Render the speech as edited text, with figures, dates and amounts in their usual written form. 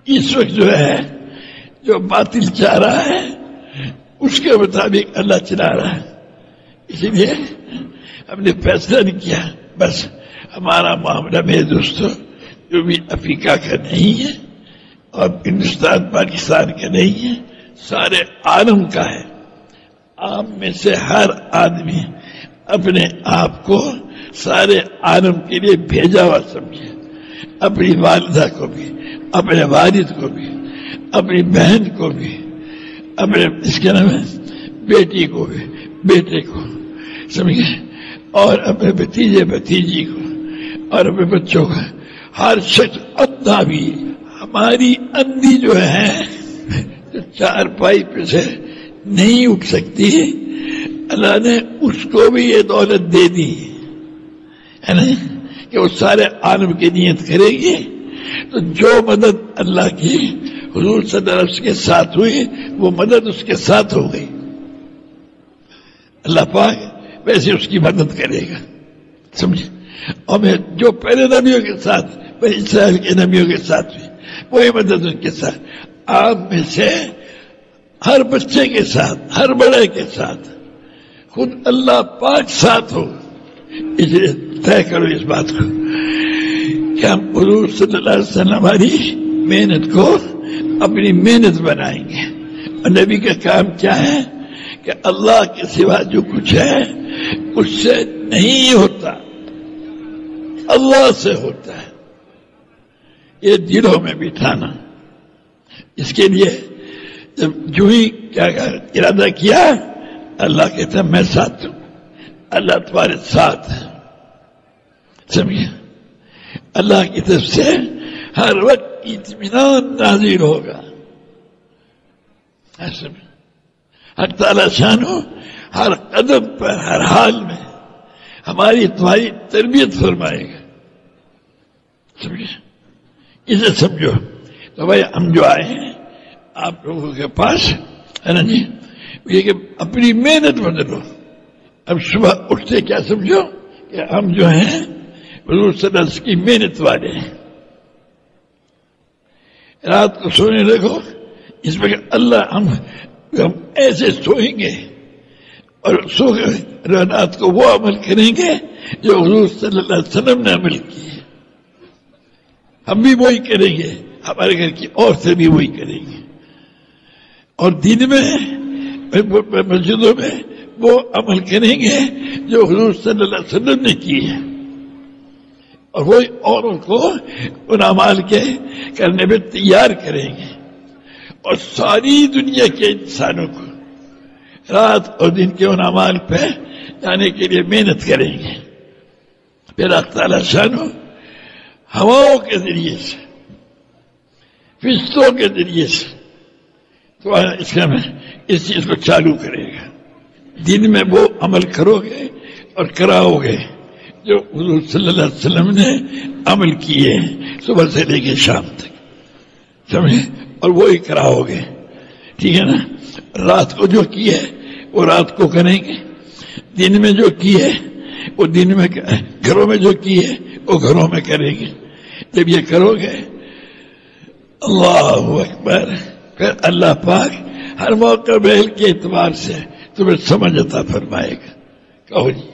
اس وقت جو ہے جو باطل چاہ رہا ہے اس کے مطابق اللہ چلا رہا ہے. اسی لیے ہم نے فیصلہ نہیں کیا بس ہمارا معاملہ میرے دوستوں جو بھی افریقہ کا نہیں ہے اور ہندوستان پاکستان کا نہیں ہے، سارے عالم کا ہے. آپ میں سے ہر آدمی اپنے آپ کو سارے عالم کے لیے بھیجا ہوا سمجھے، اپنی والدہ کو بھی، اپنے والد کو بھی، اپنی بہن کو بھی، اپنے اس کے نام ہے بیٹی کو بھی، بیٹے کو سمجھے، اور اپنے بھتیجے بھتیجی کو اور اپنے بچوں کو. ہر شخص اندھا بھی، ہماری اندھی جو ہے جو چار پائی پہ سے نہیں اٹھ سکتی، اللہ نے اس کو بھی یہ دولت دے دی ہے نا کہ وہ سارے عالم کی نیت کرے گی. تو جو مدد اللہ کی حضور صلی اللہ علیہ وسلم کے ساتھ ہوئی وہ مدد اس کے ساتھ ہو گئی. اللہ پاک ویسے اس کی مدد کرے گا سمجھے. اور میں جو پہلے نبیوں کے ساتھ بنی اسرائیل کے نبیوں کے ساتھ ہوئی وہی مدد ان کے ساتھ آپ میں سے ہر بچے کے ساتھ، ہر بڑے کے ساتھ خود اللہ پاک ساتھ ہو. اس لیے طے کرو اس بات کو کہ ہم حضور صلی اللہ علیہ وسلم ہماری محنت کو اپنی محنت بنائیں گے. اور نبی کا کام کیا ہے کہ اللہ کے سوا جو کچھ ہے اس سے نہیں ہوتا، اللہ سے ہوتا ہے. یہ دلوں میں بٹھانا. اس کے لیے جب جو ہی کیا ارادہ کیا اللہ کہتا ہے میں ساتھ ہوں، اللہ تمہارے ساتھ ہے سمجھے. اللہ کی طرف سے ہر وقت اطمینان نازل ہوگا. حق تعالی شانو ہر قدم پر ہر حال میں ہماری تمہاری تربیت فرمائے گا سمجھے. اسے سمجھو. تو بھائی ہم جو آئے ہیں آپ لوگوں کے پاس ہے نا جی، یہ کہ اپنی محنت بدلو. اب صبح اٹھتے کیا سمجھو کہ ہم جو ہیں حضور صلی اللہ علیہ وسلم کی محنت والے ہیں. رات کو سونے لگو اس میں کہ اللہ ہم ایسے سوئیں گے اور سو رات کو وہ عمل کریں گے جو حضور صلی اللہ علیہ وسلم نے عمل کی ہے. ہم بھی وہی کریں گے، ہمارے گھر کی عورتیں بھی وہی کریں گے. اور دن میں مسجدوں میں وہ عمل کریں گے جو حضور صلی اللہ علیہ وسلم نے کی ہے. اور وہی اوروں کو ان اعمال کے کرنے میں تیار کریں گے. اور ساری دنیا کے انسانوں کو رات اور دن کے ان اعمال پہ جانے کے لیے محنت کریں گے. پھر اللہ تعالیٰ شانو ہواؤں کے ذریعے سے، فرشتوں کے ذریعے سے تو اس چیز کو چالو کرے گا. دن میں وہ عمل کرو گے اور کراؤ گے جو حضور صلی اللہ علیہ وسلم نے عمل کیے صبح سے لے کے شام تک سمجھے، اور وہی کراؤ گے. ٹھیک ہے نا. رات کو جو کیے وہ رات کو کریں گے، دن میں جو کیے وہ دن میں، گھروں میں جو کیے وہ گھروں میں کریں گے. جب یہ کرو گے اللہ اکبر، پھر اللہ پاک ہر موقع محل کے اعتبار سے تمہیں سمجھ عطا فرمائے گا. کہو جی